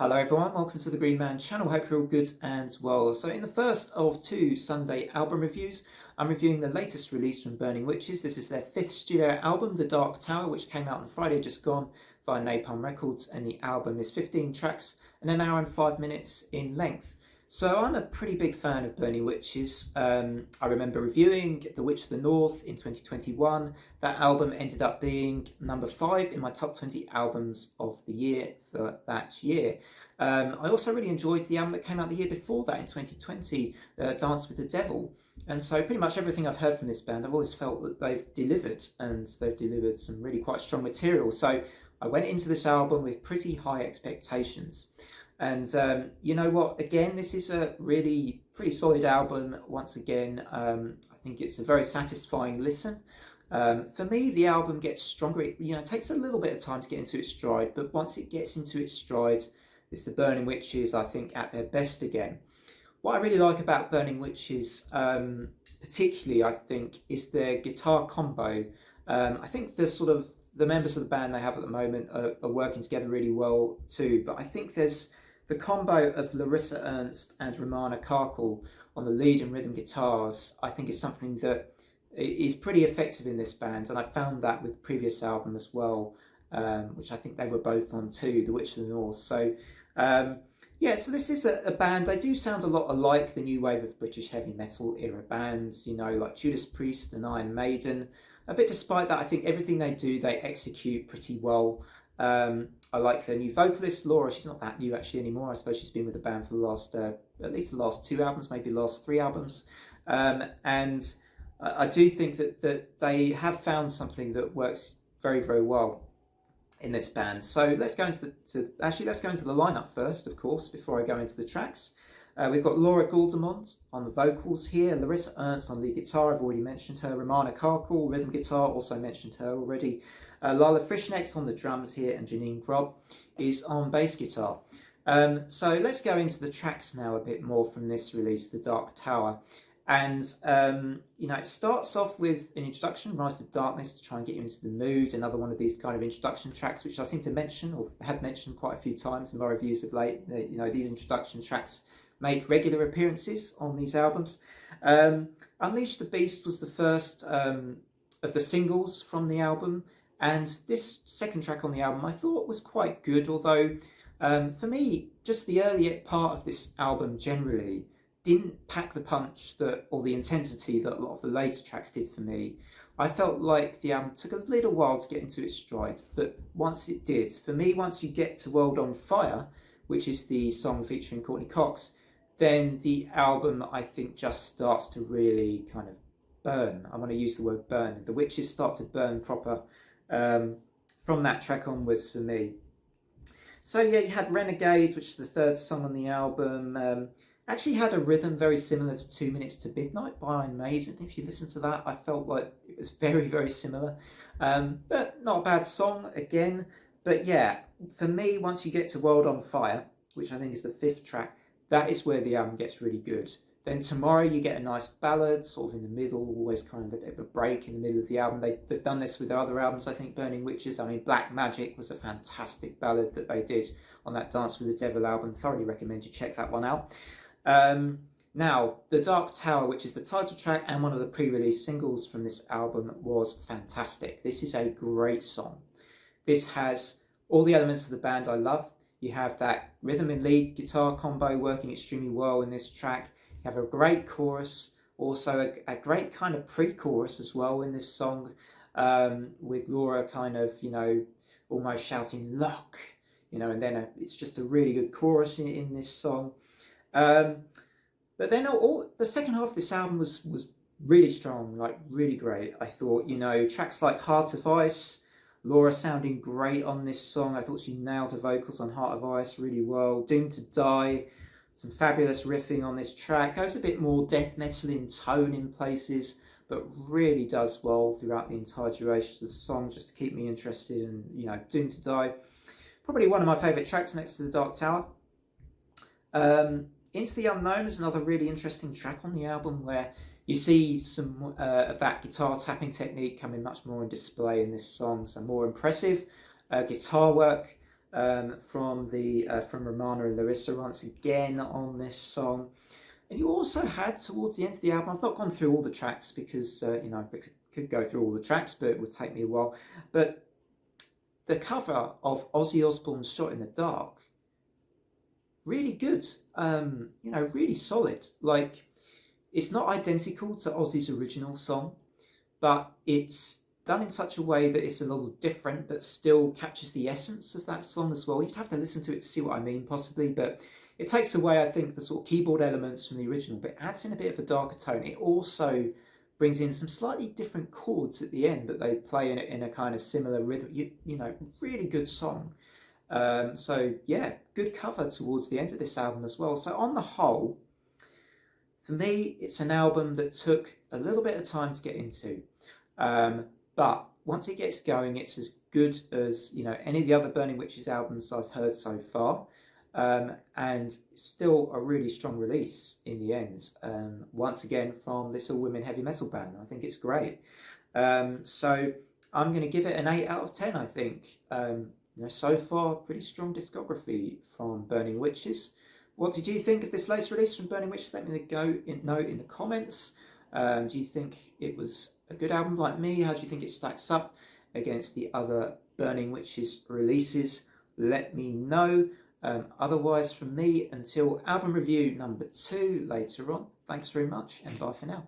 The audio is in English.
Hello everyone, welcome to the Green Man channel. Hope you're all good and well. So in the first of two Sunday album reviews, I'm reviewing the latest release from Burning Witches. This is their fifth studio album, The Dark Tower, which came out on Friday just gone via Napalm Records, and the album is 15 tracks and an hour and 5 minutes in length. So I'm a pretty big fan of Burning Witches. I remember reviewing The Witch of the North in 2021. That album ended up being number 5 in my top 20 albums of the year for that year. I also really enjoyed the album that came out the year before that in 2020, Dance with the Devil. And so pretty much everything I've heard from this band, I've always felt that they've delivered, and they've delivered some really quite strong material. So I went into this album with pretty high expectations. And you know what, again, this is a really pretty solid album. Once again, I think it's a very satisfying listen. For me, the album gets stronger. It takes a little bit of time to get into its stride, but once it gets into its stride, it's the Burning Witches, I think, at their best again. What I really like about Burning Witches, particularly, I think, is their guitar combo. I think the members of the band they have at the moment are working together really well too, but I think there's the combo of Larissa Ernst and Romana Karkle on the lead and rhythm guitars, I think, is something that is pretty effective in this band, and I found that with the previous album as well, which I think they were both on too, The Witch of the North. So so this is a band. They do sound a lot alike the new wave of British heavy metal era bands, like Judas Priest and Iron Maiden. But despite that, I think everything they do, they execute pretty well. I like their new vocalist, Laura. She's not that new actually anymore. I suppose she's been with the band for the last, at least the last 2 albums, maybe the last 3 albums. And I do think that they have found something that works very, very well in this band. So let's go into the lineup first, of course, before I go into the tracks. We've got Laura Guldermont on the vocals here, Larissa Ernst on lead guitar, I've already mentioned her, Romana Karkle, rhythm guitar, also mentioned her already, Lala Frischnecht on the drums here, and Janine Grob is on bass guitar. So let's go into the tracks now a bit more from this release, The Dark Tower. And, it starts off with an introduction, Rise to Darkness, to try and get you into the mood. Another one of these kind of introduction tracks, which I seem to mention, or have mentioned quite a few times in my reviews of late. These introduction tracks make regular appearances on these albums. Unleash the Beast was the first of the singles from the album. And this second track on the album I thought was quite good, although for me, just the earlier part of this album generally didn't pack the punch or the intensity that a lot of the later tracks did for me. I felt like the album took a little while to get into its stride, but once it did, for me, once you get to World on Fire, which is the song featuring Courtney Cox, then the album, I think, just starts to really kind of burn. I want to use the word burn. The Witches start to burn proper from that track onwards for me. So yeah, you had Renegade, which is the third song on the album. Actually had a rhythm very similar to 2 Minutes to Midnight by Iron Maiden. If you listen to that, I felt like it was very, very similar. But not a bad song again. But yeah, for me, once you get to World on Fire, which I think is the 5th track, that is where the album gets really good. Then Tomorrow, you get a nice ballad, sort of in the middle, always kind of a bit of a break in the middle of the album. They've done this with their other albums, I think, Burning Witches. I mean, Black Magic was a fantastic ballad that they did on that Dance with the Devil album. Thoroughly recommend you check that one out. Now, The Dark Tower, which is the title track and one of the pre-release singles from this album, was fantastic. This is a great song. This has all the elements of the band I love. You have that rhythm and lead guitar combo working extremely well in this track. You have a great chorus, also a great kind of pre-chorus as well in this song, with Laura kind of, almost shouting "lock," and then it's just a really good chorus in this song. But then the second half of this album was really strong, like really great. I thought, tracks like Heart of Ice, Laura sounding great on this song. I thought she nailed the vocals on Heart of Ice really well. Doomed to Die, some fabulous riffing on this track. Goes a bit more death metal in tone in places, but really does well throughout the entire duration of the song, just to keep me interested. And, Doomed to Die, probably one of my favourite tracks next to The Dark Tower. Into the Unknown is another really interesting track on the album, where you see some of that guitar tapping technique coming much more on display in this song. So more impressive guitar work, from Romana and Larissa once again on this song. And you also had towards the end of the album, I've not gone through all the tracks because I could go through all the tracks, but it would take me a while. But the cover of Ozzy Osbourne's "Shot in the Dark," really good, really solid. Like, it's not identical to Ozzy's original song, but it's done in such a way that it's a little different, but still captures the essence of that song as well. You'd have to listen to it to see what I mean, possibly, but it takes away, I think, the sort of keyboard elements from the original, but adds in a bit of a darker tone. It also brings in some slightly different chords at the end that they play in a kind of similar rhythm. Really good song. So yeah, good cover towards the end of this album as well. So on the whole, for me, it's an album that took a little bit of time to get into. But once it gets going, it's as good as any of the other Burning Witches albums I've heard so far. And still a really strong release in the end. Once again, from this all-women heavy metal band. I think it's great. So I'm going to give it an 8 out of 10, I think. So far, pretty strong discography from Burning Witches. What did you think of this latest release from Burning Witches? Let me know in the comments. Do you think it was a good album like me? How do you think it stacks up against the other Burning Witches releases? Let me know. Otherwise, from me, until album review number 2 later on, thanks very much and bye for now.